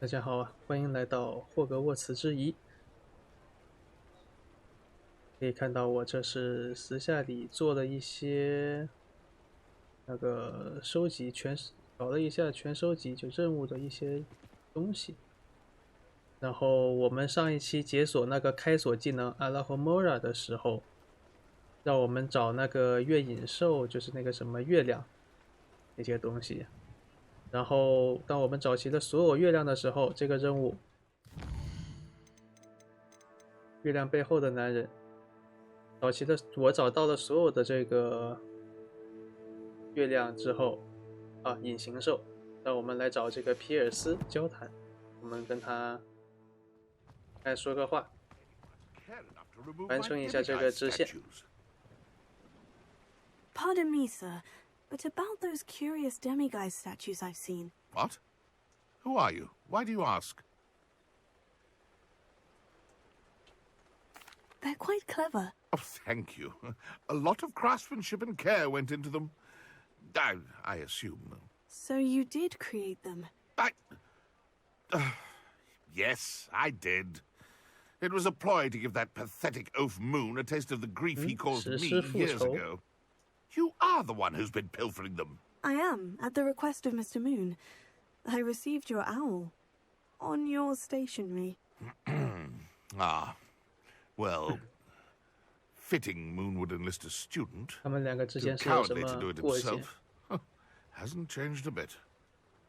大家好啊，欢迎来到霍格沃茨之遗。可以看到我这是私下里做了一些那个收集搞了一下全收集就任务的一些东西。然后我们上一期解锁那个开锁技能阿拉和莫拉的时候，让我们找那个月影兽，就是那个什么月亮那些东西。然后当我们找齐了所有月亮的时候，这个任务月亮背后的男人我找到了所有的这个月亮之后啊，隐形兽，让我们来找这个皮尔斯交谈。我们跟他来说个话，完成一下这个支线。 Pardon me, sir, but about those curious demiguise statues I've seen. What? Who are you? Why do you ask? They're quite clever. Oh, thank you. A lot of craftsmanship and care went into them. I assume. So you did create them? Yes, I did. It was a ploy to give that pathetic oaf Moon a taste of the grief he caused me years ago. You are the one who's been pilfering them. I am, at the request of Mr. Moon. I received your owl on your stationery. Ah, well, fitting Moon would enlist a student. 他们两个之间是 Too 有什 cowardly to do 么 it 过节？ himself. Hasn't changed a bit.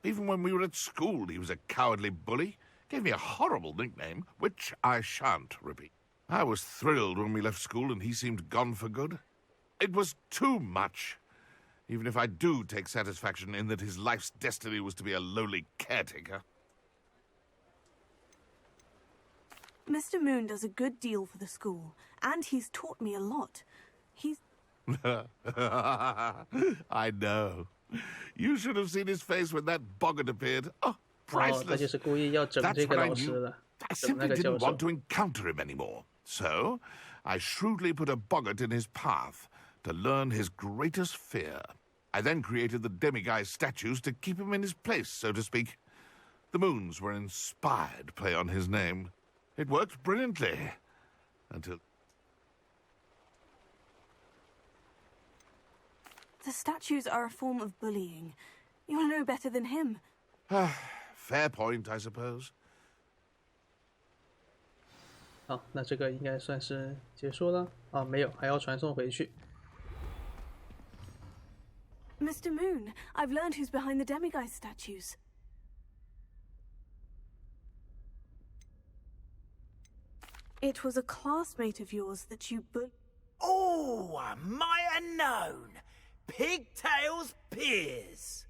Even when we were at school, he was a cowardly bully. Gave me a horrible nickname, which I shan't repeat. I was thrilled when we left school and he seemed gone for good. It was too much. Even if I do take satisfaction in that his life's destiny was to be a lowly caretaker. Mr. Moon does a good deal for the school, and he's taught me a lot. He's... I know. You should have seen his face when that boggart appeared. Oh, 哦，他就 priceless. 是故意要整这 That's 个 what I 老师 knew. 的， I 整那 simply 个教 didn't 授 want。to encounter him anymore. So, I shrewdly put a boggart in his path to learn his greatest fear. I then created the demiguise statues to keep him in his place, so to speak. The moons were inspired play on his name. It worked brilliantly. Until... The statues are a form of bullying. You'll know better than him. Fair point, I suppose. 好，那这个应该算是结束了啊？没有，还要传送回去。 Mr. Moon, I've learned who's behind the demiguise statues. It was a classmate of yours that you Oh, I might have known. Pigtails Piers.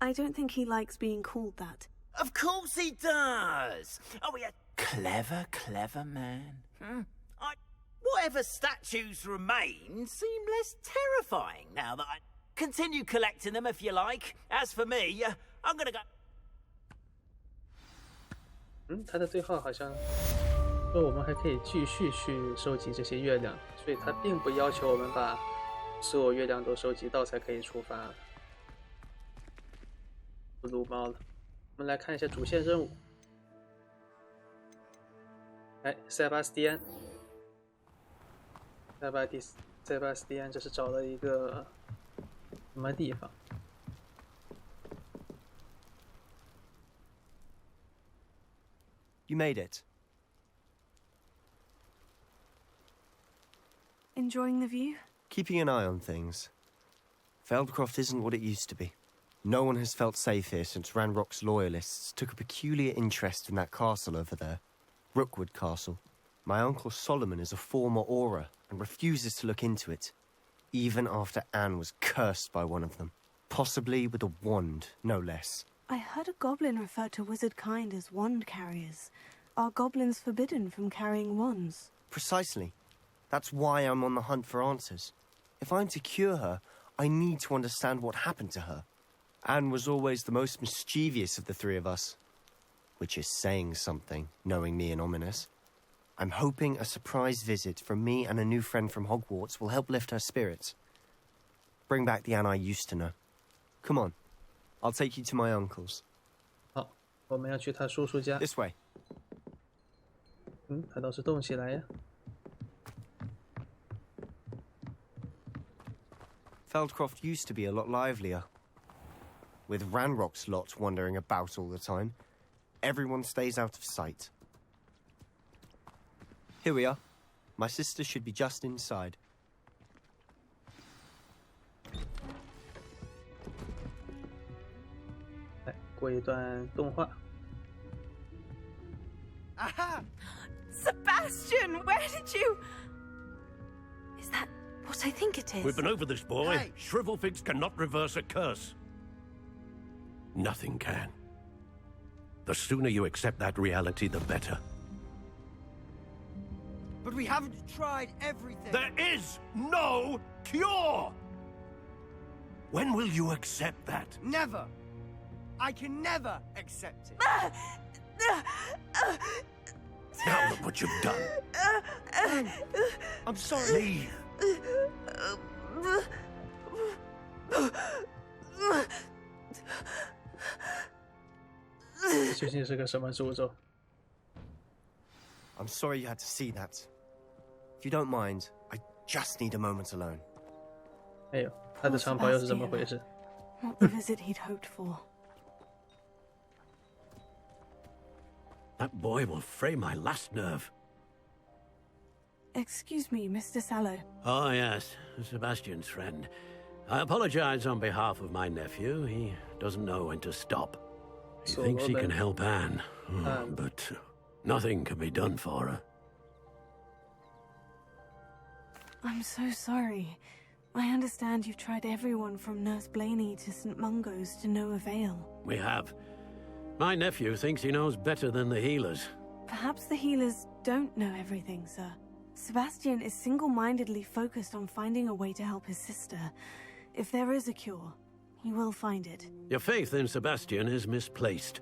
I don't think he likes being called that. Of course he does. Oh, yeah. Clever, clever man. Whatever statues remain seem less terrifying now that I... Continue collecting them if you like. As for me, I'm gonna go... 他的对话好像说我们还可以继续去收集这些月亮，所以他并不要求我们把所有月亮都收集到才可以出发。不撸猫了，我们来看一下主线任务。哎，塞巴斯蒂安，塞巴斯蒂安，这是找了一个什么地方？ You made it. Enjoying the view? Keeping an eye on things. Feldcroft isn't what it used to be. No one has felt safe here since Ranrock's loyalists took a peculiar interest in that castle over there. Rookwood Castle. My uncle Solomon is a former Auror and refuses to look into it, even after Anne was cursed by one of them. Possibly with a wand, no less. I heard a goblin refer to wizard kind as wand carriers. Are goblins forbidden from carrying wands? Precisely. That's why I'm on the hunt for answers. If I'm to cure her, I need to understand what happened to her. Anne was always the most mischievous of the three of us. Which is saying something, knowing me and Ominous. I'm hoping a surprise visit from me and a new friend from Hogwarts will help lift her spirits. Bring back the Anne I used to know. Come on. I'll take you to my uncle's. 我们要去他叔叔家。 This way. 他倒是动起来呀。Feldcroft used to be a lot livelier. With Ranrock's lot wandering about all the time, everyone stays out of sight. Here we are. My sister should be just inside. 来，过一段动画。 Aha! Sebastian, where did you... Is that what I think it is? We've been over this, boy. Hey. Shrivelfigs cannot reverse a curse. Nothing can. The sooner you accept that reality, the better. But we haven't tried everything. There is no cure! When will you accept that? Never. I can never accept it. Now look what you've done. I'm sorry. Leave. 这究竟是个什么诅咒？ I'm sorry you had to see that. If you don't mind, I just need a moment alone. 哎呦，他的长袍又是怎么回事？ Not the visit he'd hoped for. That boy will fray my last nerve. Excuse me, Mr. Sallow. Oh, yes, Sebastian's friend. I apologize on behalf of my nephew. He doesn't know when to stop. He thinks he can help Anne, but nothing can be done for her. I'm so sorry. I understand you've tried everyone from Nurse Blaney to St. Mungo's to no avail. We have. My nephew thinks he knows better than the healers. Perhaps the healers don't know everything, sir. Sebastian is single-mindedly focused on finding a way to help his sister. If there is a cure, he will find it. Your faith in Sebastian is misplaced.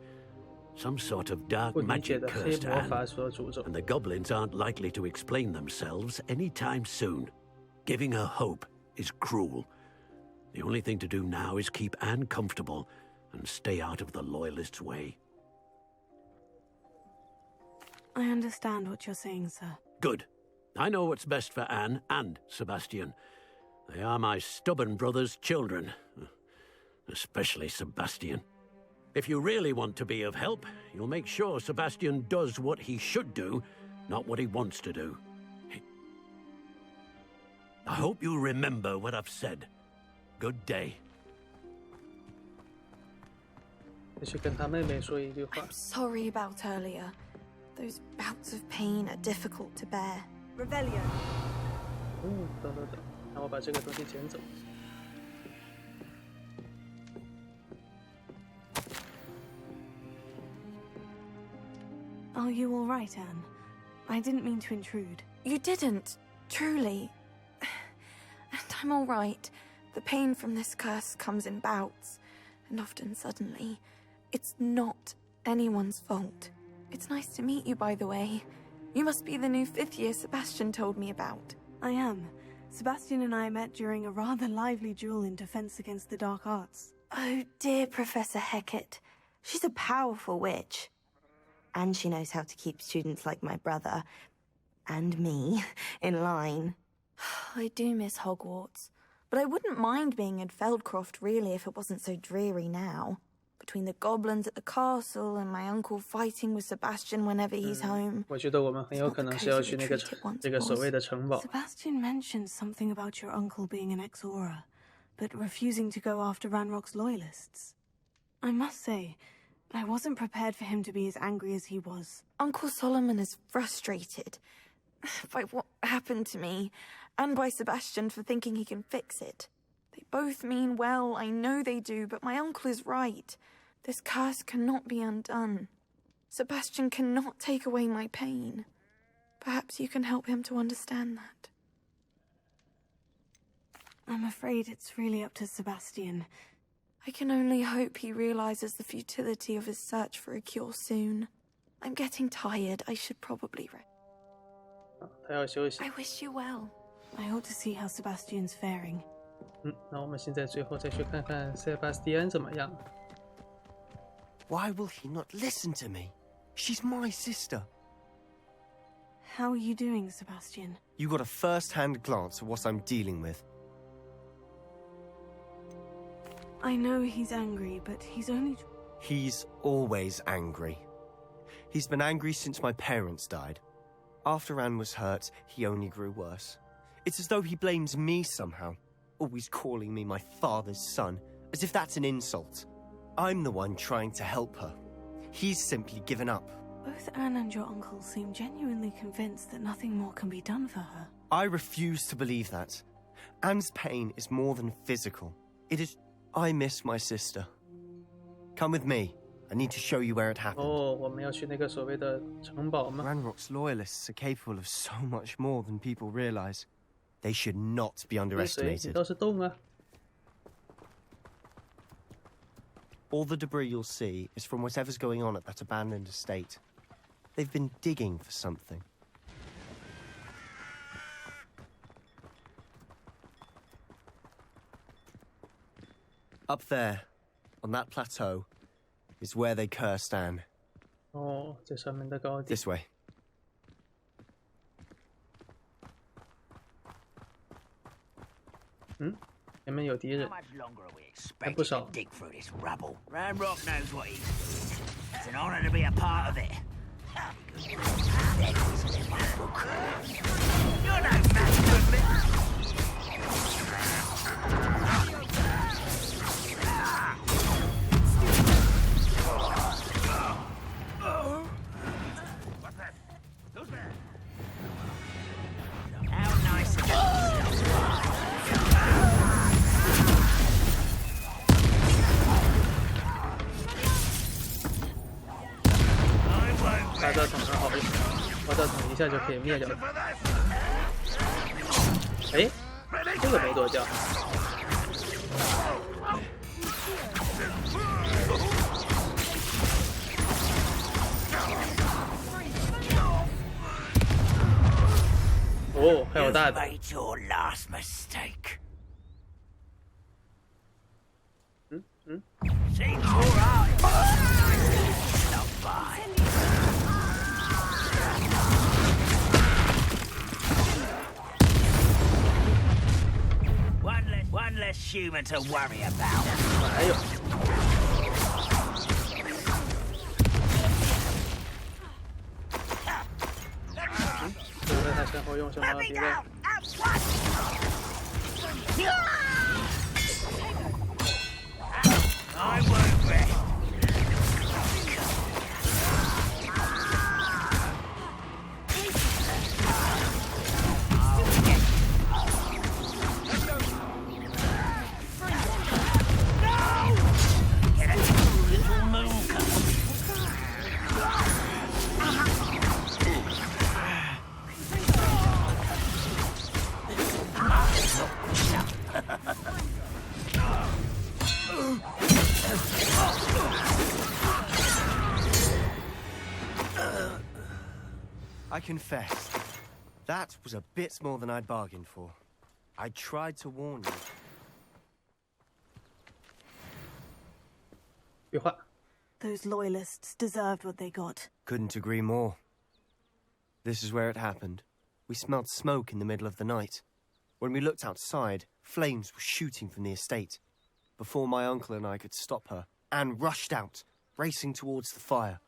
Some sort of dark magic cursed Anne, and the goblins aren't likely to explain themselves anytime soon. Giving her hope is cruel. The only thing to do now is keep Anne comfortable and stay out of the Loyalists' way. I understand what you're saying, sir. Good. I know what's best for Anne and Sebastian. They are my stubborn brother's children. Especially Sebastian. If you really want to be of help, you'll make sure Sebastian does what he should do, not what he wants to do. I hope you remember what I've said. Good day. 去跟他妹妹说一句话。 I'm sorry about earlier. Those bouts of pain are difficult to bear. Revelio. 等，让我把这个东西捡走。 Are you all right, Anne? I didn't mean to intrude. You didn't, truly. And I'm all right. The pain from this curse comes in bouts, and often suddenly. It's not anyone's fault. It's nice to meet you, by the way. You must be the new 5th year Sebastian told me about. I am. Sebastian and I met during a rather lively duel in defense against the dark arts. Oh, dear Professor Hecat. She's a powerful witch. And she knows how to keep students like my brother, and me, in line. I do miss Hogwarts. But I wouldn't mind being in Feldcroft, really, if it wasn't so dreary now. Between the goblins at the castle and my uncle fighting with Sebastian whenever he's home. 我觉得我们很有可能是要去那个这个所谓的城堡。 Sebastian mentioned something about your uncle being an ex-Auror, but refusing to go after Ranrock's loyalists. I must say, I wasn't prepared for him to be as angry as he was. Uncle Solomon is frustrated by what happened to me, and by Sebastian for thinking he can fix it. They both mean well, I know they do, but my uncle is right. This curse cannot be undone. Sebastian cannot take away my pain. Perhaps you can help him to understand that. I'm afraid it's really up to Sebastian. I can only hope he realizes the futility of his search for a cure soon. I'm getting tired. I should probably rest. 他要休息。 I wish you well. I ought to see how Sebastian's faring. 那我们现在最后再去看看塞巴斯蒂安怎么样。Why will he not listen to me? She's my sister. How are you doing, Sebastian? You got a first-hand glance at what I'm dealing with. I know he's angry, but he's only... He's always angry. He's been angry since my parents died. After Anne was hurt, he only grew worse. It's as though he blames me somehow, always calling me my father's son, as if that's an insult. I'm the one trying to help her. He's simply given up. Both Anne and your uncle seem genuinely convinced that nothing more can be done for her. I refuse to believe that. Anne's pain is more than physical. It is... I miss my sister. Come with me. I need to show you where it happened. 我们要去那个所谓的城堡吗？ Ranrock's loyalists are capable of so much more than people realize. They should not be underestimated. 你倒是动啊！ All the debris you'll see is from whatever's going on at that abandoned estate. They've been digging for something. Up there, on that plateau, is where they cursed Anne. 这上面的高地。 This way. 前面有敌人， How much longer are we 还不 expected 少 to。dig through this rubble? Ranrock knows what he's doing. It's an honor to be a part of it. You're no match for me. What's that? Who's there? How nice of you. 大招筒很好用，大招筒一下就可以灭掉了。哎，这个没多叫。还有大的。 Made your last mistake. Seems all right. Stop by. One less human to worry about. 还有。就在他身后用什么别的？ I won't rest. I confess, that was a bit more than I'd bargained for. I tried to warn you. 对话。 Those loyalists deserved what they got. Couldn't agree more. This is where it happened. We smelled smoke in the middle of the night. When we looked outside, flames were shooting from the estate. Before my uncle and I could stop her, Anne rushed out, racing towards the fire,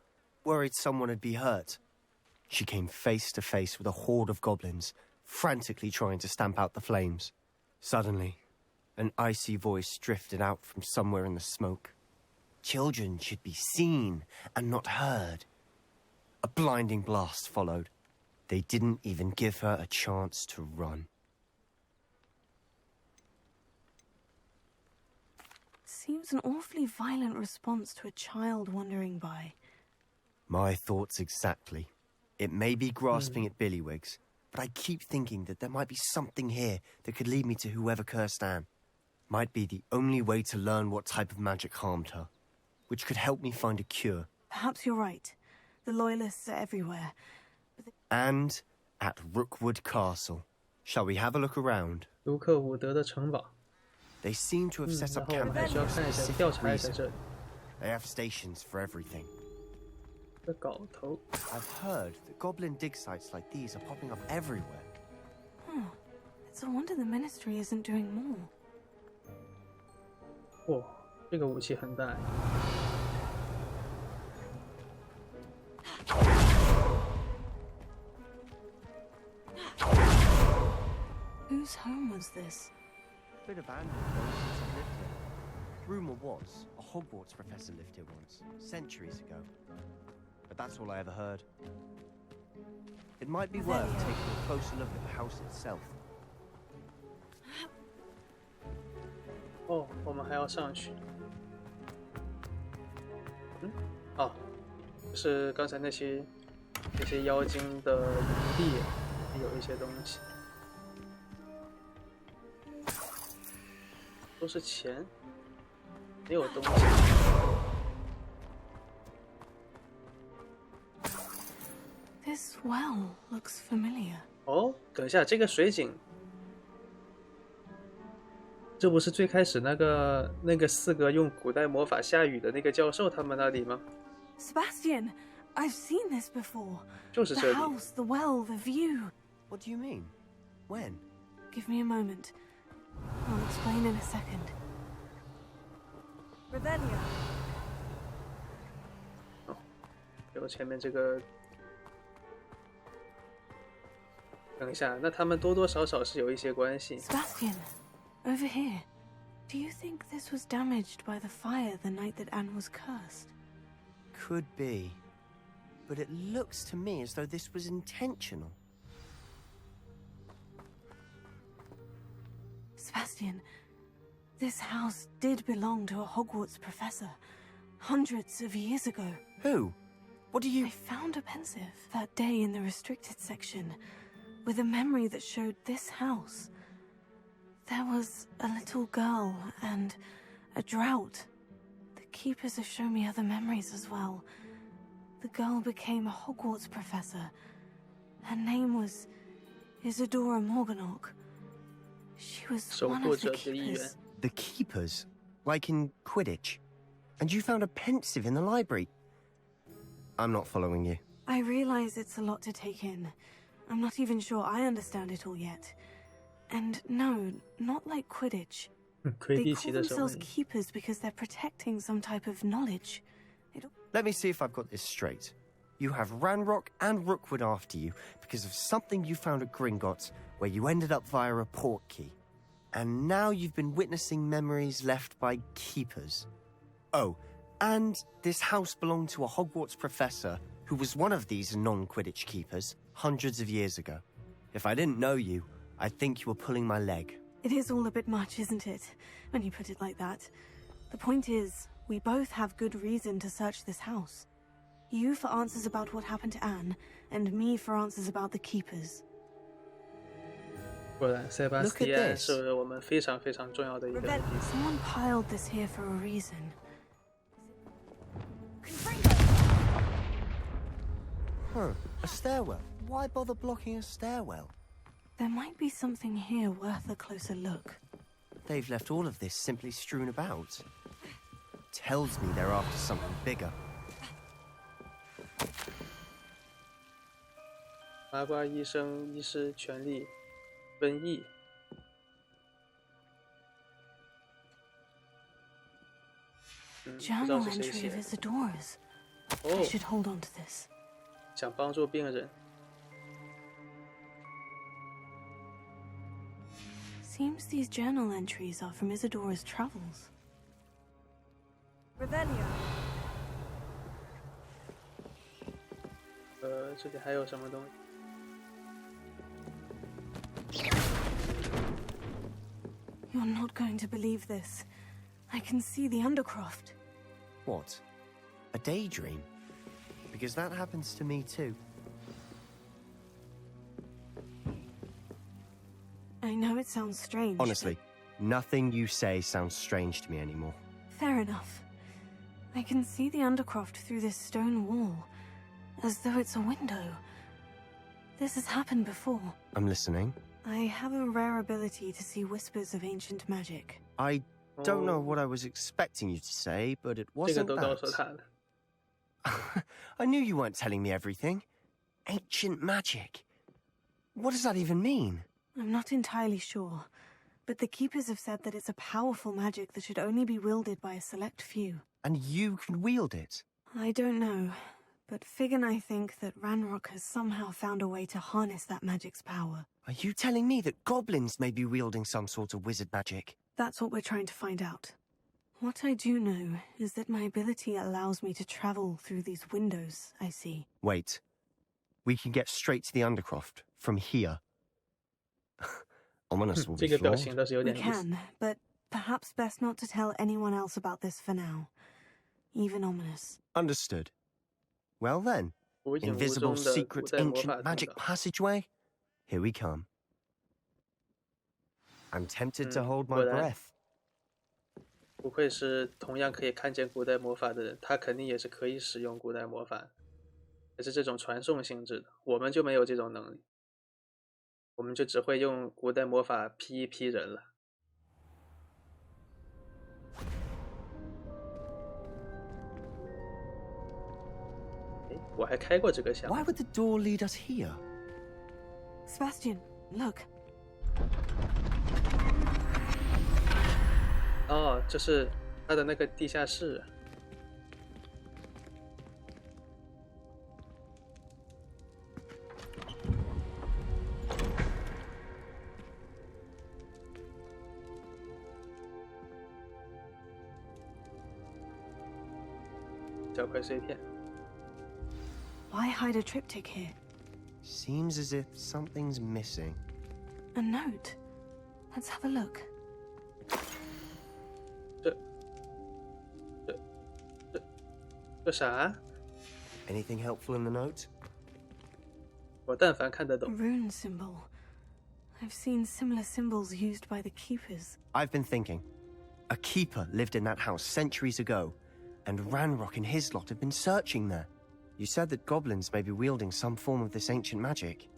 worried someone would be hurt. She came face to face with a horde of goblins, frantically trying to stamp out the flames. Suddenly, an icy voice drifted out from somewhere in the smoke. Children should be seen and not heard. A blinding blast followed. They didn't even give her a chance to run. Seems an awfully violent response to a child wandering by. My thoughts exactly. It may be grasping at Billywigs, but I keep thinking that there might be something here that could lead me to whoever cursed Anne. Might be the only way to learn what type of magic harmed her, which could help me find a cure. Perhaps you're right. The loyalists are everywhere. And at Rookwood Castle. Shall we have a look around? 卢克伍德的城堡。 They seem to have set up 然后我们还 camp 需要看一下调查一下这里。They have stations for everything. 这镐头。 I've heard that goblin dig sites like these are popping up everywhere. It's a wonder the Ministry isn't doing more. 哇，这个武器很大。Whose home was this? Been abandoned ever since I've lived here. Rumor was a Hogwarts professor lived here once, centuries ago. But that's all I ever heard. It might be worth taking a closer look at the house itself. 哦，我们还要上去。哦，就是刚才那些妖精的营地有一些东西，都是钱，没有东西。This well looks familiar. 哦，等一下，这个水井，这不是最开始那个4个用古代魔法下雨的那个教授他们那里吗？ Sebastian, I've seen this before. 就是这 The 里。 house, the well, the view. What do you mean? When? Give me a moment. I'll explain in a second. Revelia. 有前面这个。等一下，那他们多多少少是有一些关系。 Sebastian, over here. Do you think this was damaged by the fire the night that Anne was cursed? Could be. But it looks to me as though this was intentional. Sebastian, this house did belong to a Hogwarts professor hundreds of years ago. Who? What do you... I found a pensive that day in the restricted section with a memory that showed this house. There was a little girl and a drought. The keepers have shown me other memories as well. The girl became a Hogwarts professor. Her name was Isadora Morganach. She was one of the keepers. The keepers? Like in Quidditch? And you found a pensive in the library? I'm not following you. I realize it's a lot to take in. I'm not even sure I understand it all yet. And no, not like Quidditch. They call themselves keepers because they're protecting some type of knowledge. Let me see if I've got this straight. You have Ranrock and Rookwood after you because of something you found at Gringotts where you ended up via a portkey. And now you've been witnessing memories left by keepers. Oh, and this house belonged to a Hogwarts professor who was one of these non-Quidditch keepers hundreds of years ago. If I didn't know you, I'd think you were pulling my leg. It is all a bit much, isn't it, when you put it like that? The point is, we both have good reason to search this house. You for answers about what happened to Anne, and me for answers about the keepers. 果然，塞巴斯蒂安是我们非常非常重要的一个 NPC。 Someone piled this here for a reason. Huh, a stairwell. Why bother blocking a stairwell? There might be something here worth a closer look. They've left all of this simply strewn about. Tells me they're after something bigger. 麻瓜医生医师权力瘟疫。Journal entry of Isadora's. I should hold on to this. 想帮助病人。 Seems these journal entries are from Isadora's travels. Revelia. 这里还有什么东西？ You're not going to believe this. I can see the Undercroft. What? A daydream? Because that happens to me too. I know it sounds strange. Honestly, nothing you say sounds strange to me anymore. Fair enough. I can see the Undercroft through this stone wall, as though it's a window. This has happened before. I'm listening. I have a rare ability to see whispers of ancient magic. don't know what I was expecting you to say, but it 这个 wasn't 都告诉 that. 他了。I knew you weren't telling me everything. Ancient magic. What does that even mean? I'm not entirely sure, but the Keepers have said that it's a powerful magic that should only be wielded by a select few. And you can wield it? I don't know, but Fig and I think that Ranrock has somehow found a way to harness that magic's power. Are you telling me that goblins may be wielding some sort of wizard magic? That's what we're trying to find out. What I do know is that my ability allows me to travel through these windows I see. Wait. We can get straight to the Undercroft from here. Ominous will be 这个表 flawed. 情倒是有 We 点意思。 can, but perhaps best not to tell anyone else about this for now. Even ominous. Understood. Well then, 无影无 invisible 踪的 secret 古代魔法 ancient 通 magic 道。 passageway? Here we come. I'm tempted to hold my 果然 breath. 不愧是同样可以看见古代魔法的人，他肯定也是可以使用古代魔法的，也是这种传送性质的。我们就没有这种能力，我们就只会用古代魔法劈一劈人了。诶，我还开过这个箱 Why would the door lead us here? Sebastian, look. 哦，这是他的那个地下室。小块碎片。 Why hide a triptych here? Seems as if something's missing. A note. Let's have a look. 这啥？ Anything helpful in the note? 我但凡看得 A 懂。 rune symbol. I've seen similar symbols used by the Keepers. I've been thinking. A keeper lived in that house centuries ago, and Ranrock and his lot have been searching there. You said that goblins may be wielding some form of this ancient magic.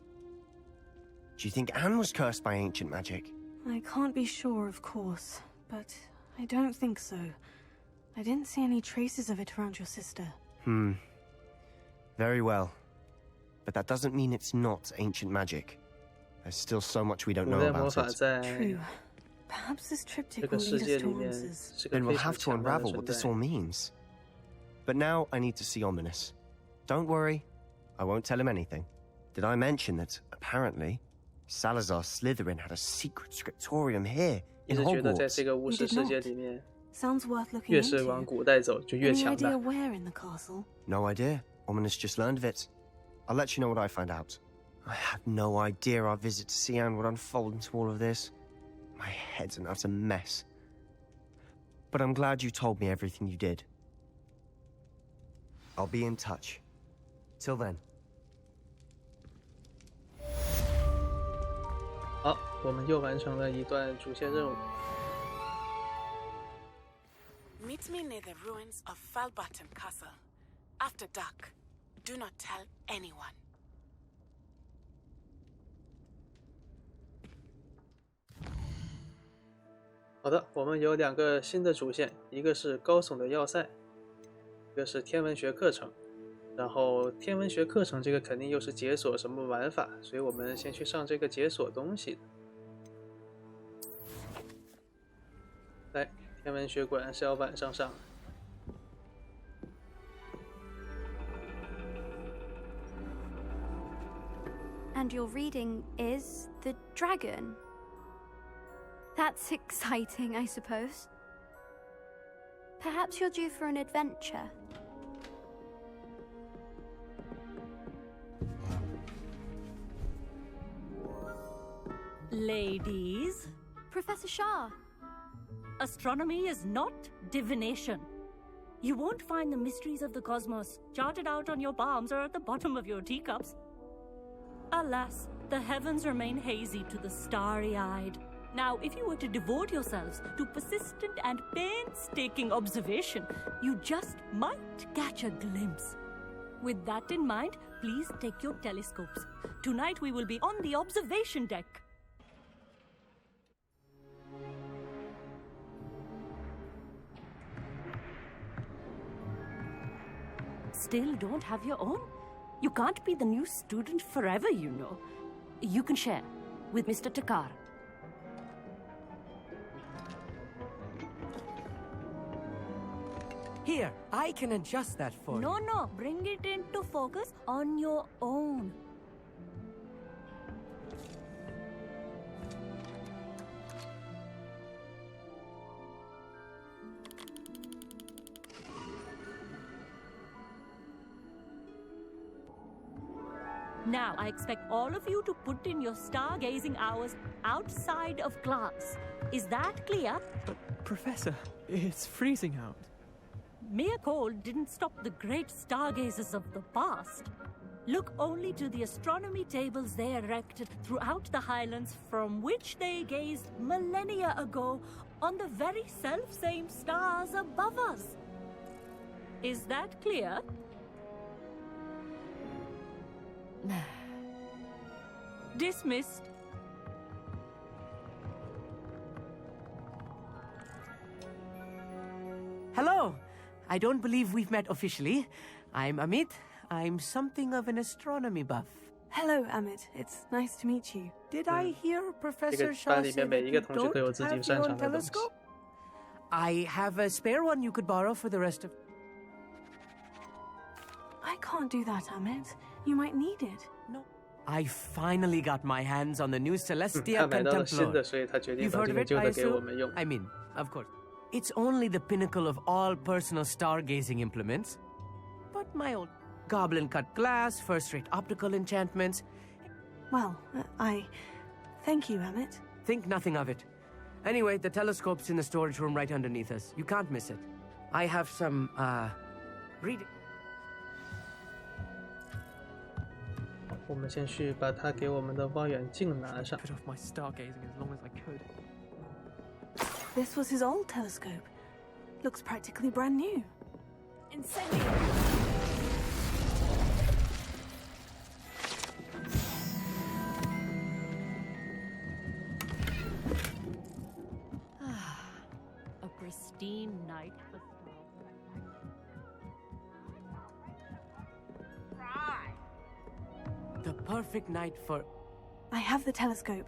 Do you think Anne was cursed by ancient magic? I can't be sure, of course, but I don't think so. I didn't see any traces of it around your sister. Very well. But that doesn't mean it's not ancient magic. There's still so much we don't 古 know 代魔 about 法 it. 在 True. Perhaps this 这 triptych 个 will 世 lead 界 us 里 to 面 answers. 是个 Then 非 we'll 常 have to 强大的 unravel 存 what this 在 all。means. But now I need to see Ominous. Don't worry, I won't tell him anything. Did I mention that, apparently, Salazar Slytherin had a secret scriptorium here 一 in 直觉得在 Hogwarts? 这个巫师 You did 世界 not. 里面， Sounds worth looking 越是往 into. 古代走就越 Any 强 idea 大。 where in the castle? No idea. Ominous just learned of it. I'll let you know what I find out. I had no idea our visit to Sian would unfold into all of this. My head's an utter mess. But I'm glad you told me everything you did. I'll be in touch. Till then. 好，我们又完成了一段主线任务。 Meet me near the ruins of Falbutton Castle. After dark. Do not tell anyone. 好的，我们有2个新的主线，一个是高耸的要塞，一个是天文学课程。然后天文学课程这个肯定又是解锁什么玩法，所以我们先去上这个解锁东西。来，天文学果然是要晚上上。 And your reading is The Dragon. That's exciting, I suppose. Perhaps you're due for an adventure. Ladies, Professor Shah. astronomy is not divination. You won't find the mysteries of the cosmos charted out on your palms or at the bottom of your teacups. Alas, the heavens remain hazy to the starry-eyed. Now, if you were to devote yourselves to persistent and painstaking observation, you just might catch a glimpse. With that in mind, please take your telescopes. Tonight we will be on the observation deck. still don't have your own? You can't be the new student forever, you know. You can share with Mr. Takar. Here, I can adjust that for you. No, bring it into focus on your own. Now, I expect all of you to put in your stargazing hours outside of class. Is that clear? But, Professor, it's freezing out. Mere cold didn't stop the great stargazers of the past. Look only to the astronomy tables they erected throughout the highlands from which they gazed millennia ago on the very self-same stars above us. Is that clear? Dismissed. Hello. I don't believe we've met officially. I'm Amit. I'm something of an astronomy buff. Hello, Amit. It's nice to meet you. Did I hear Professor Shaw say that you don't have your own telescope? I have a spare one you could borrow for the rest of... I can't do that, Amit. You might need it. No. I finally got my hands on the new Celestia Contemplar. You've heard of it, I assume? I mean, of course. It's only the pinnacle of all personal stargazing implements. But my old goblin-cut glass, first-rate optical enchantments... Well, I... Thank you, Amit. Think nothing of it. Anyway, the telescope's in the storage room right underneath us. You can't miss it. I have some, reading... 我们先去把他给我们的望远镜拿上。 Put off my stargazing as long as I could. This was his old telescope. Looks practically brand new. Incendio! A pristine night for The perfect night for... I have the telescope.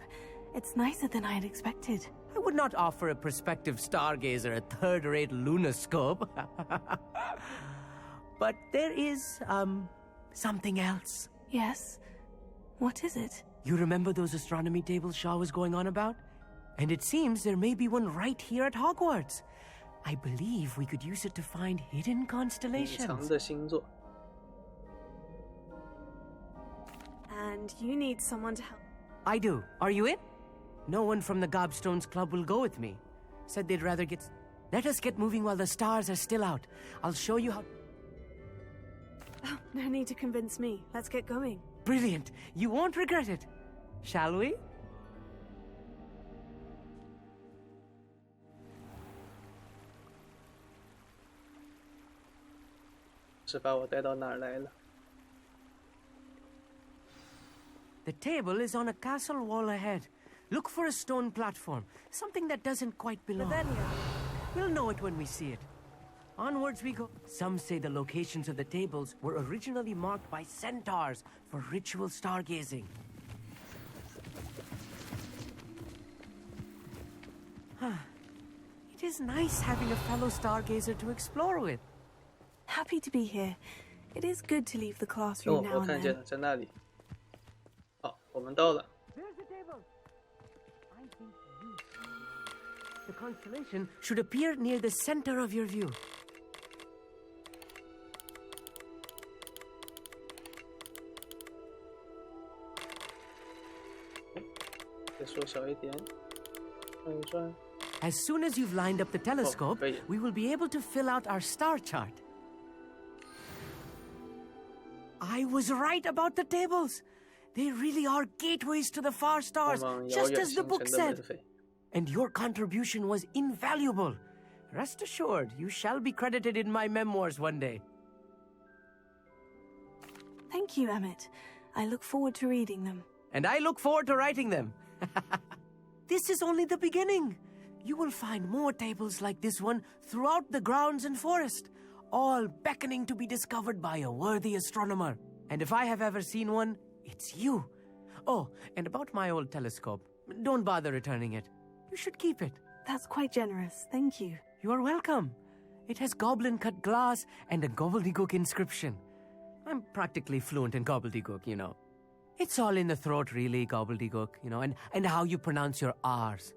It's nicer than I had expected. I would not offer a prospective stargazer a third-rate lunoscope. But there is, something else. Yes? What is it? You remember those astronomy tables Shaw was going on about? And it seems there may be one right here at Hogwarts. I believe we could use it to find hidden constellations. 隐藏的星座。 And you need someone to help. I do. Are you in? No one from the Gobstones Club will go with me. Said they'd rather get... Let us get moving while the stars are still out. I'll show you how... Oh, no need to convince me. Let's get going. Brilliant. You won't regret it. Shall we? 是把我带到哪儿来了？ The table is on a castle wall ahead. Look for a stone platform, something that doesn't quite belong. We'll know it when we see it. Onwards we go. Some say the locations of the tables were originally marked by centaurs for ritual stargazing. It is nice having a fellow stargazer to explore with. Happy to be here. It is good to leave the classroom now 我 and 看见 then. 了，在那里。好，我们到了。 There's the table. I think the constellation should appear near the center of your view. 再缩小一点，转一转。 As soon as you've lined up the telescope, we will be able to fill out our star chart. I was right about the tables. They really are gateways to the far stars, just as the book said. And your contribution was invaluable. Rest assured, you shall be credited in my memoirs one day. Thank you, Emmett. I look forward to reading them. And I look forward to writing them. This is only the beginning. You will find more tables like this one throughout the grounds and forest, all beckoning to be discovered by a worthy astronomer. And if I have ever seen one, it's you. Oh, and about my old telescope, don't bother returning it. You should keep it. That's quite generous, thank you. You're welcome. It has goblin-cut glass and a gobbledygook inscription. I'm practically fluent in gobbledygook, you know. It's all in the throat, really, gobbledygook, you know, and how you pronounce your R's.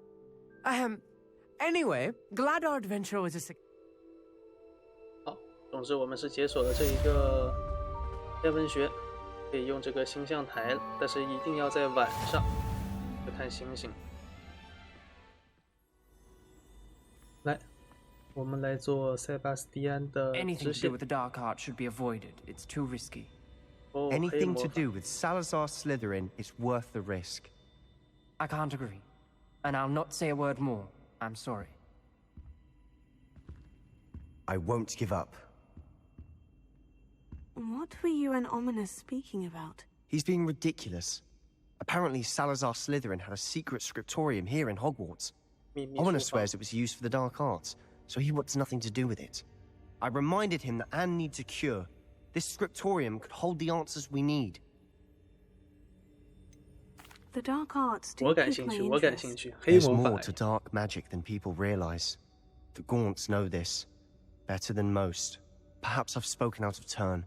Anyway, glad our adventure was a 好，总之我们是解锁了这一个天文学，可以用这个星象台，但是一定要在晚上去看星星。来，我们来做塞巴斯蒂安的支线。 Anything to do with the dark art should be avoided. It's too risky. Anything to do with Salazar Slytherin is worth the risk. I can't agree. And I'll not say a word more. I'm sorry. I won't give up. What were you and Ominous speaking about? He's being ridiculous. Apparently Salazar Slytherin had a secret scriptorium here in Hogwarts. Ominous swears it was used for the dark arts, so he wants nothing to do with it. I reminded him that Anne needs a cure. This scriptorium could hold the answers we need. The dark arts do 我感 pique 兴 my 趣，我感 interest. 兴趣。黑 There's 魔 more 法 to dark magic than people realize. The Gaunts know this better than most. Perhaps I've spoken out of turn.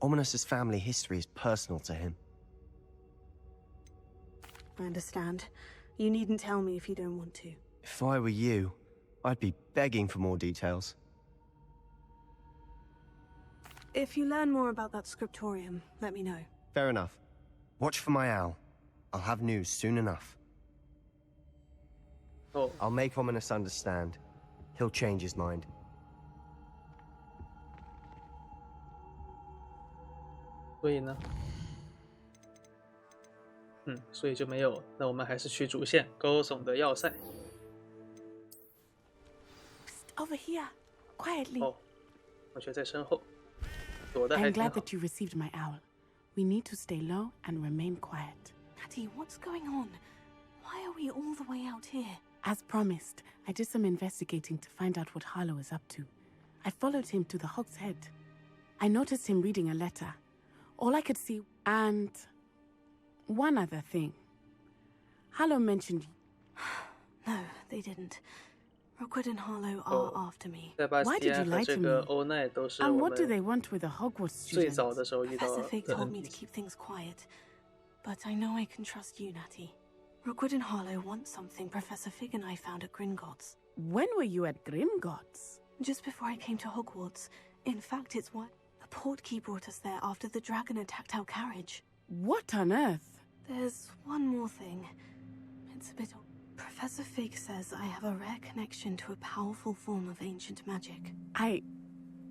Ominous's family history is personal to him. I understand. You needn't tell me if you don't want to. If I were you, I'd be begging for more details. If you learn more about that scriptorium, let me know. Fair enough. Watch for my owl. I'll have news soon enough. Oh. I'll make Ominous understand. He'll change his mind. 所以呢，所以就没有。那我们还是去主线高耸的要塞。 Over here, quietly. 哦，同学在身后，躲得还 I'm 挺 glad 好。 that you received my owl. We need to stay low and remain quiet. Natty, what's going on? Why are we all the way out here? As promised, I did some investigating to find out what Harlow is up to. I followed him to the Hog's Head. I noticed him reading a letter. All I could see, and one other thing. Harlow mentioned... No, they didn't. Rookwood and Harlow are after me. 塞巴斯 Why 蒂 did you 安和 lie 这 to 个 me? 欧奈都是 And 我 what do 们 they want with the Hogwarts 最 students? 早的时候遇到 Professor 的 Fig told me to NPC。 keep things quiet. But I know I can trust you, Natty. Rookwood and Harlow want something Professor Fig and I found at Gringotts. When were you at Gringotts? Just before I came to Hogwarts. In fact, it's what the portkey brought us there after the dragon attacked our carriage. What on earth? There's one more thing. It's a bit... Professor Fig says I have a rare connection to a powerful form of ancient magic.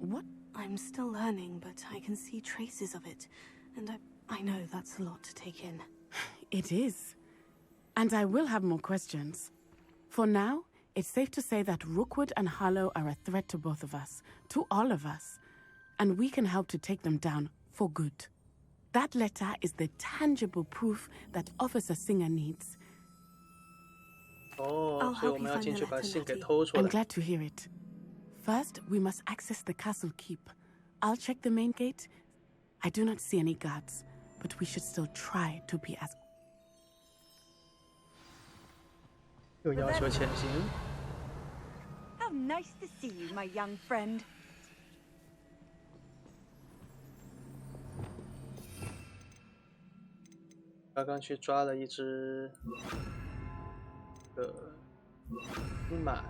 What? I'm still learning, but I can see traces of it. And I know that's a lot to take in. It is. And I will have more questions. For now, it's safe to say that Rookwood and Harlow are a threat to both of us, to all of us. And we can help to take them down for good. That letter is the tangible proof that Officer Singer needs. 哦，所以我们要进去把信给偷出 I'm 来。 glad to hear it. First, we must access the castle keep. I'll check the main gate. I do not see any guards, but we should still try to be as... 又要求潜行。 How nice to see you, my young friend. 刚刚去抓了一只鹰马，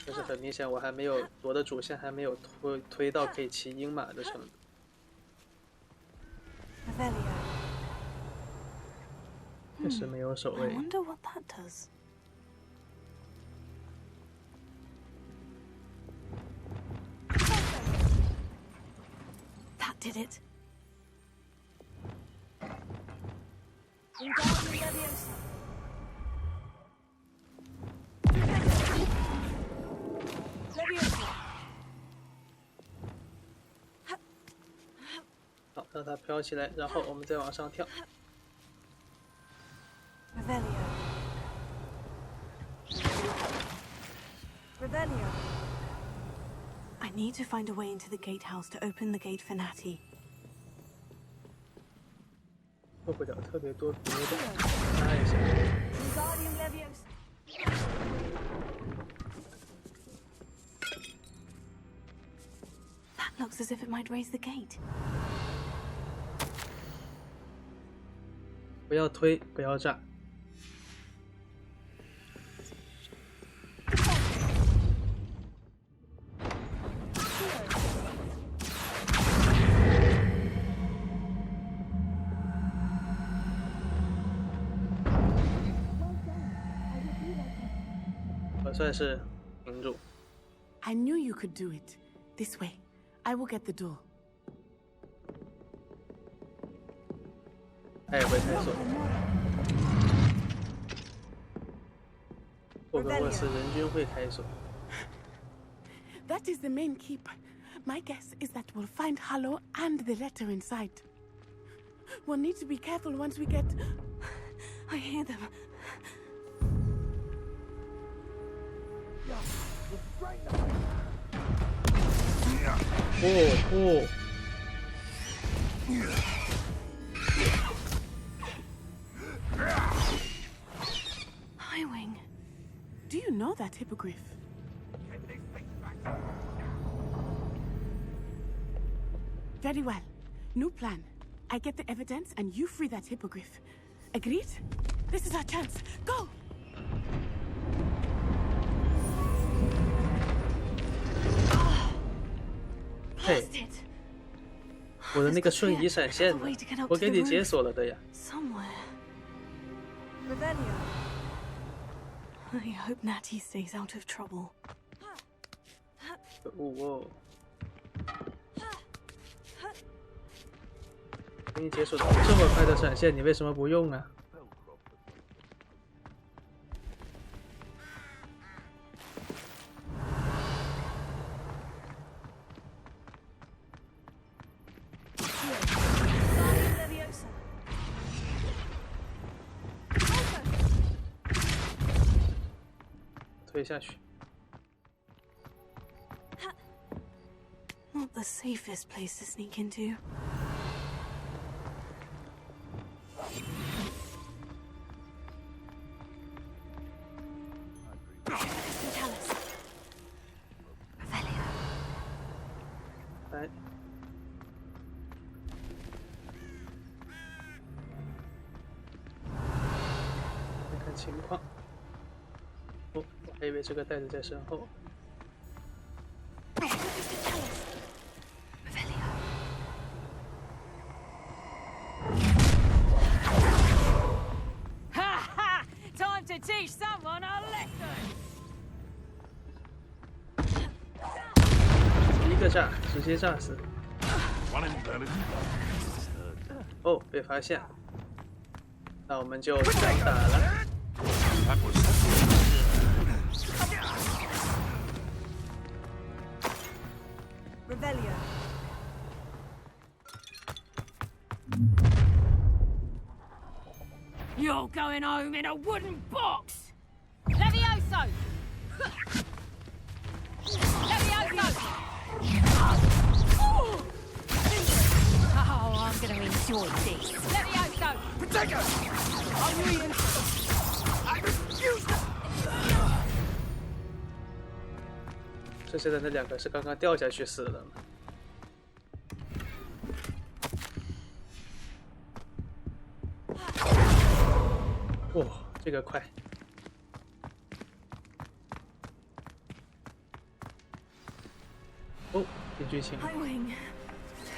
但是很明显我还没有我的主线还没有推到可以骑鹰马的程度。 确实没有守卫。 I wonder what that does. That did it. Leviosa. 好，让它飘起来，然后我们再往上跳。 Revelio. Revelio. I need need to find a way into the gatehouse to open the gate for Natty. 做不了特别多别的，看一下。That looks as if it might raise the gate. 不要推，不要炸。我算是停住。I knew you could do it. This way. I will get the door. 他也会开锁。霍格沃茨人均会开锁。That is the main keep. My guess is that we'll find Harlow and the letter inside. We'll need to be careful once we get... I hear them. Oh. Highwing. Do you know that hippogriff? Very well. New plan. I get the evidence and you free that hippogriff. Agreed? This is our chance. Go! Hey. 我的那个瞬移闪现呢？我给你解锁了的呀。I hope Natty stays out of trouble. 可恶哦！给你解锁到这么快的闪现，你为什么不用啊？推下去。 Not the safest place to sneak into. Right. 看看情况。哦，我还以为这个袋子在身后。 Teach someone a lesson. 一个炸，直接炸死。哦，被发现。那我们就强打了。Revelio. You're going home in a wooden box! Levioso! Levioso! Oh, I'm gonna enjoy this. Levioso! Protego! I'm reading. I refuse to... 剩下的那两个是刚刚掉下去死的吗？ 哇，这个快！哦，这剧情。Highwing,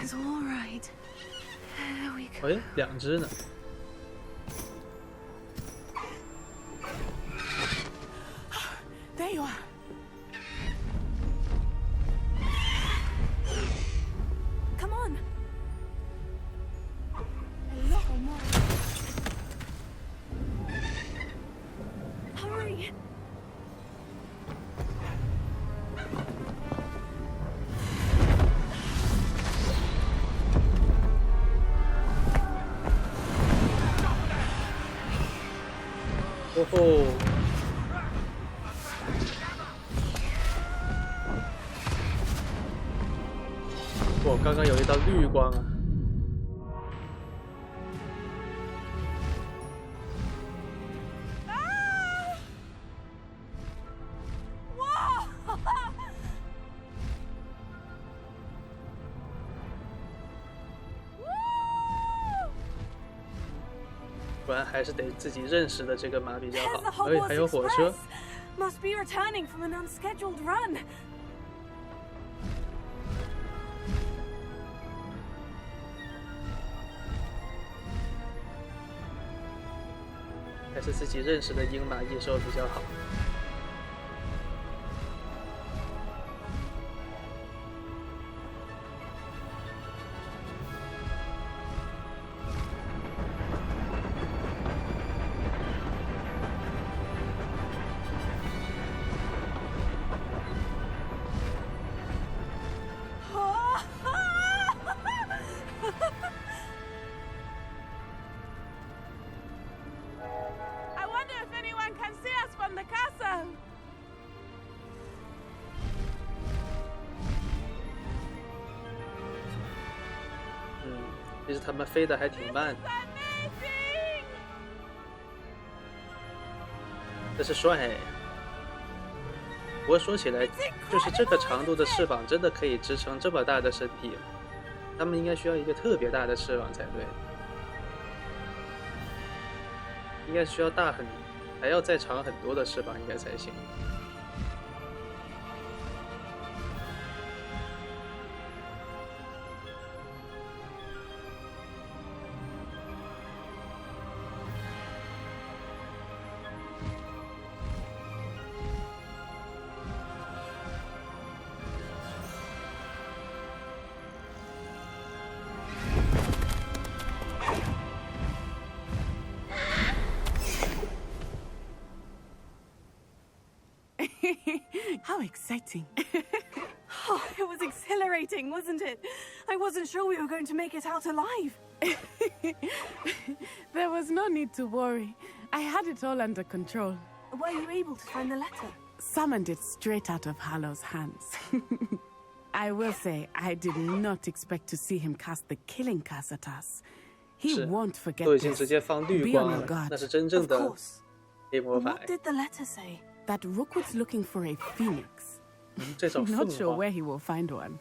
it's all right. There we go. 哎，两只呢。There you are. Come on. A lot more. Hurry. Oh ho! 我刚刚有一道绿光啊！不然还是得自己认识的这个马比较好。还有火车。Must be returning from an unscheduled run. 还是自己认识的鹰马翼兽比较好。其实他们飞得还挺慢的，这是帅。不过说起来，就是这个长度的翅膀真的可以支撑这么大的身体吗？他们应该需要一个特别大的翅膀才对，应该需要大很，还要再长很多的翅膀应该才行。How exciting. Oh, it was exhilarating, wasn't it? I wasn't sure we were going to make it out alive. There was no need to worry. I had it all under control. Were you able to find the letter? Summoned it straight out of Hallow's hands. I will say, I did not expect to see him cast the killing curse at us. He won't forget this. Be on your guard. Of course. What did the letter say? That Rookwood's looking for a phoenix. Not sure where he will find one.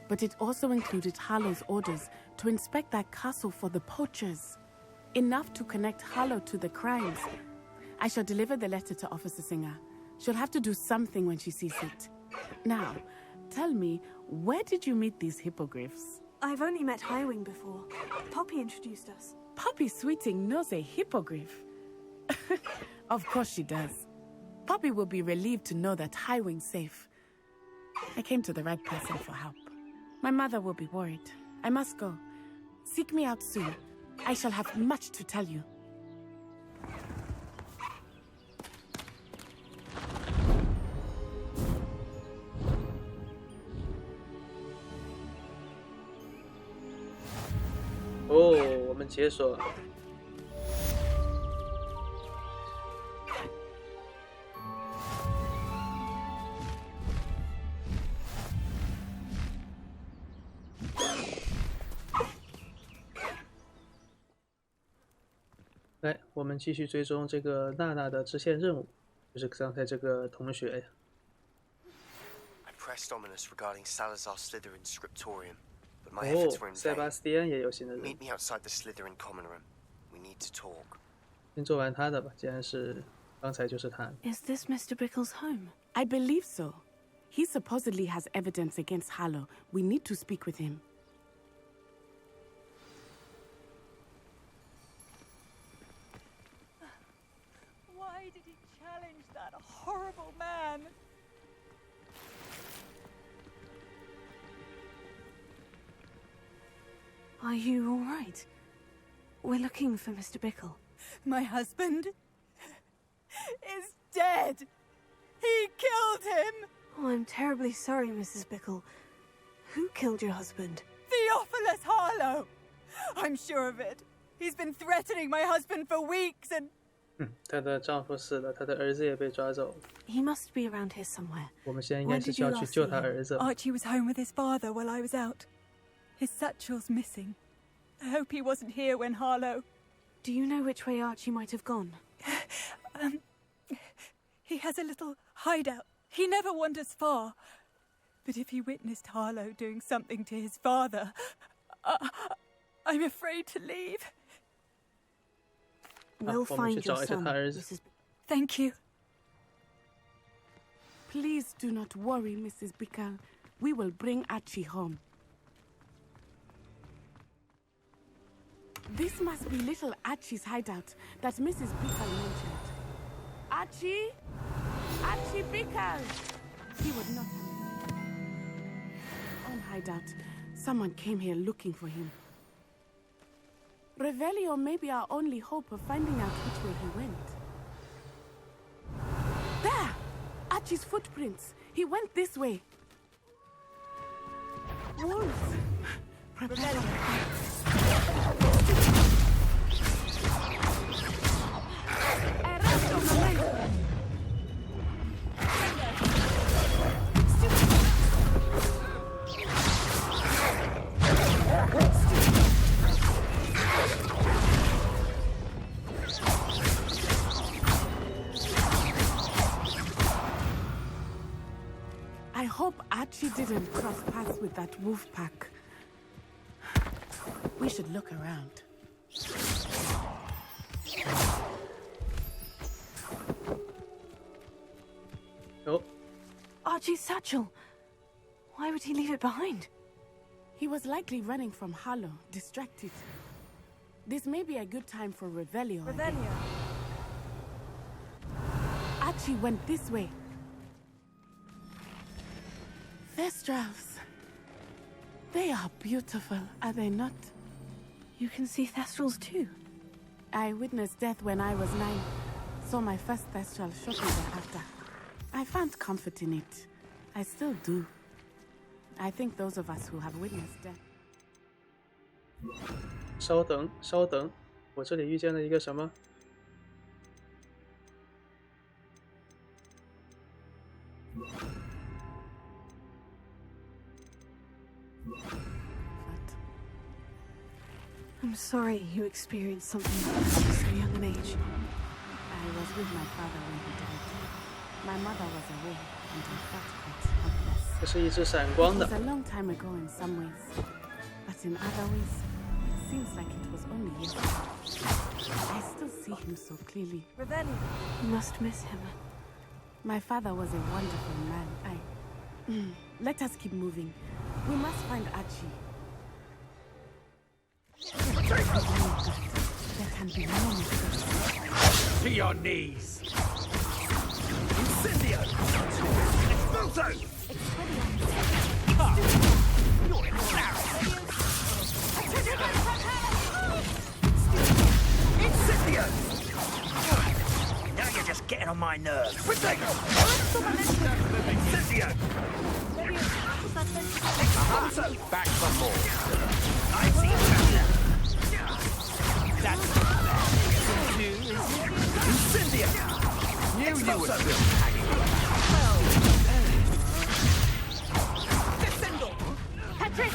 But it also included Hallow's orders to inspect that castle for the poachers. Enough to connect Hallow to the crimes. I shall deliver the letter to Officer Singer. She'll have to do something when she sees it. Now, tell me, where did you meet these hippogriffs? I've only met Highwing before. Poppy introduced us. Poppy Sweeting knows a hippogriff. Of course she does. Poppy will be relieved to know that Highwing's safe. I came to the right person for help. My mother will be worried. I must go. Seek me out soon. I shall have much to tell you. Oh, 我们解锁。来，我们继续追踪这个娜娜的支线任务，就是刚才这个同学呀。I pressed ominous regarding Salazar Slytherin's scriptorium, but my efforts were in vain. 塞巴斯蒂安也有新的任务。 Meet me outside the Slytherin common room. We need to talk. 先做完他的吧，既然是刚才就是他。Is this Mr. Bickle's home? I believe so. He supposedly has evidence against Hallow. We need to speak with him. Why did he challenge that horrible man? Are you all right? We're looking for Mr. Bickle. My husband is dead. He killed him. Oh, I'm terribly sorry, Mrs. Bickle. Who killed your husband? Theophilus Harlow. I'm sure of it. He's been threatening my husband for weeks and... 她的丈夫死了，她的儿子也被抓走了。 He must be around here somewhere. 我们现在应该是需要去救她儿子。 Archie was home with his father while I was out. His satchel's missing. I hope he wasn't here when Harlow... Do you know which way Archie might have gone? He has a little hideout. He never wanders far. But if he witnessed Harlow doing something to his father, I'm afraid to leave. We'll find your son, Mrs. Thank you. Please do not worry, Mrs. Bickle. We will bring Archie home. This must be little Archie's hideout that Mrs. Bickle mentioned. Archie? Archie Bickle! He would not have own hideout. Someone came here looking for him. Revelio may be our only hope of finding out which way he went. There! Archie's footprints. He went this way. Wolves! Revelio! I hope Archie didn't cross paths with that wolf pack. We should look around. Oh. Archie's satchel. Why would he leave it behind? He was likely running from Harlow, distracted. This may be a good time for Revelio. Revelio. Archie went this way. Thestrals. They are beautiful, are they not? You can see Thestrals too. I witnessed death when I was 9. Saw my first Thestral shortly thereafter. I found comfort in it. I still do. I think those of us who have witnessed death. 稍等，稍等，我这里遇见了一个什么？ I'm sorry you experienced something like this at so young an age. I was with my father when he died. My mother was away, and I felt quite helpless. 这是一只闪光的。 It was a long time ago in some ways, but in other ways, it seems like it was only yesterday. I still see him so clearly. Revelio. You must miss him. My father was a wonderful man. Let us keep moving. We must find Archie. There can be no mistake. To your knees! Incendio! Expulso! You're embarrassing! Incendio! Now you're just getting on my nerves. Potato! Incendio! Expulso! Back for more. I see better. That's Incendio! Knew you would still hanging. Descendo! Patrick!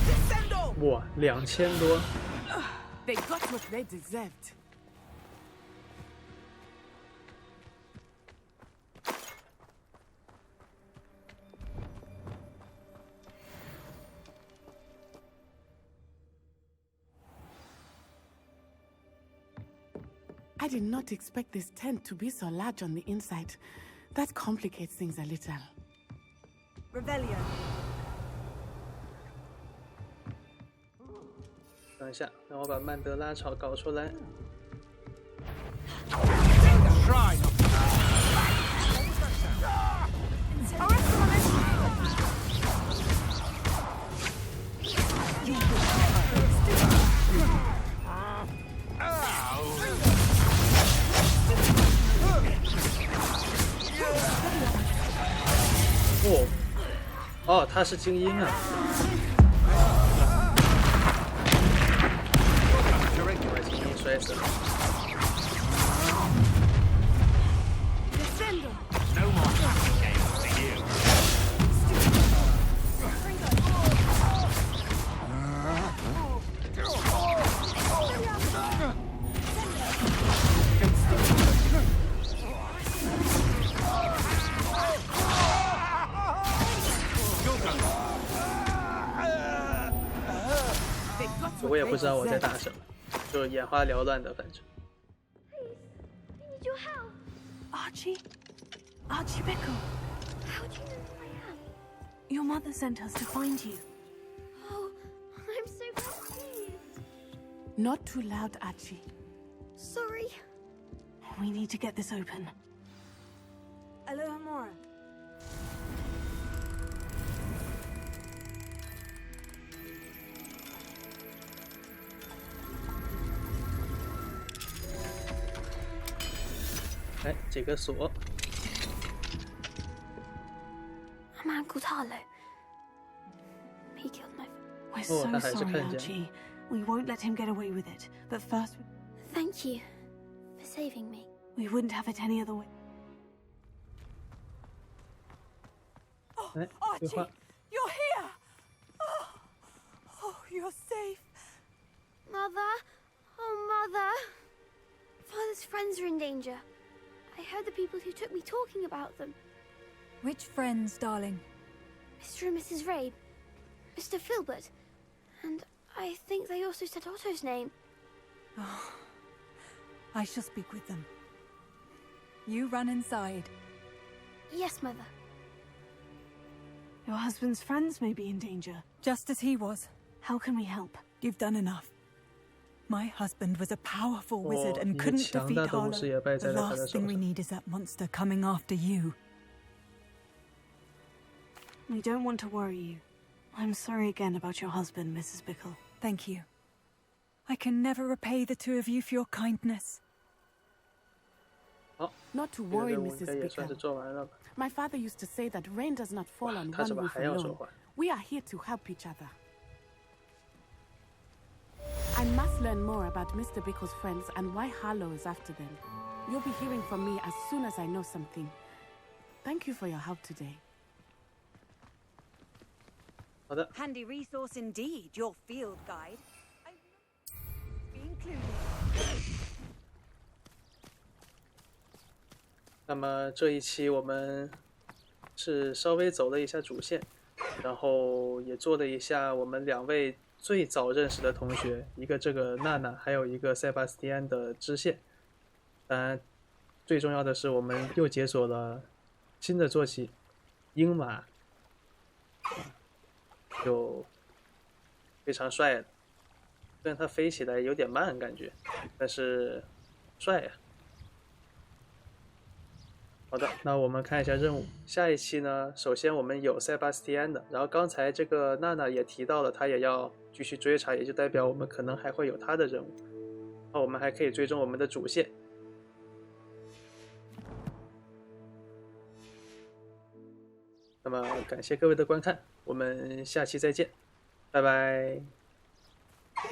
Descendo! 哇，2000多。 They got what they deserved. I did not expect this tent to be so large on the inside. That complicates things a little. Revelio. 等一下，让我把曼德拉草搞出来。 哦，他是精英啊！把精英摔死了。Descendo! No more happy games. 我也不知道我在打什么，就眼花缭乱的，反正。Need your help. Archie Bickle. How do you know who I am? Your mother sent us to find you. Oh, I'm so confused. Not too loud, Archie. Sorry. We need to get this open. Alohomora. 哎，这个锁。A man called Harlow. He killed my We're so sorry, Archie. We won't let him get away with it. But first... Thank you for saving me. We wouldn't have it any other way. Oh, Archie! You're here! Oh, you're safe. Mother? Oh, Mother. Father's friends are in danger. I heard the people who took me talking about them. Which friends, darling? Mr. and Mrs. Rabe. Mr. Filbert. And I think they also said Otto's name. Oh, I shall speak with them. You run inside. Yes, Mother. Your husband's friends may be in danger. Just as he was. How can we help? You've done enough. My husband was a powerful wizard and couldn't defeat Harlow. The last thing we need is that monster coming after you. We don't want to worry you. I'm sorry again about your husband, Mrs. Bickle. Thank you. I can never repay the two of you for your kindness. Not to worry, Mrs. Bickle. My father used to say that rain does not fall on one roof alone. We are here to help each other. I must learn more about Mr. Bickle's friends and why Harlow is after them. You'll be hearing from me as soon as I know something. Thank you for your help today. Handy resource indeed, your field guide. Be included. 那么这一期我们是稍微走了一下主线，然后也做了一下我们两位最早认识的同学，一个这个娜娜，还有一个塞巴斯蒂安的支线。当然，最重要的是我们又解锁了新的坐骑鹰马，就非常帅的。虽然它飞起来有点慢感觉，但是帅呀。好的，那我们看一下任务。下一期呢，首先我们有塞巴斯蒂安的，然后刚才这个娜娜也提到了，她也要继续追查，也就代表我们可能还会有她的任务。那我们还可以追踪我们的主线。那么感谢各位的观看，我们下期再见，拜拜。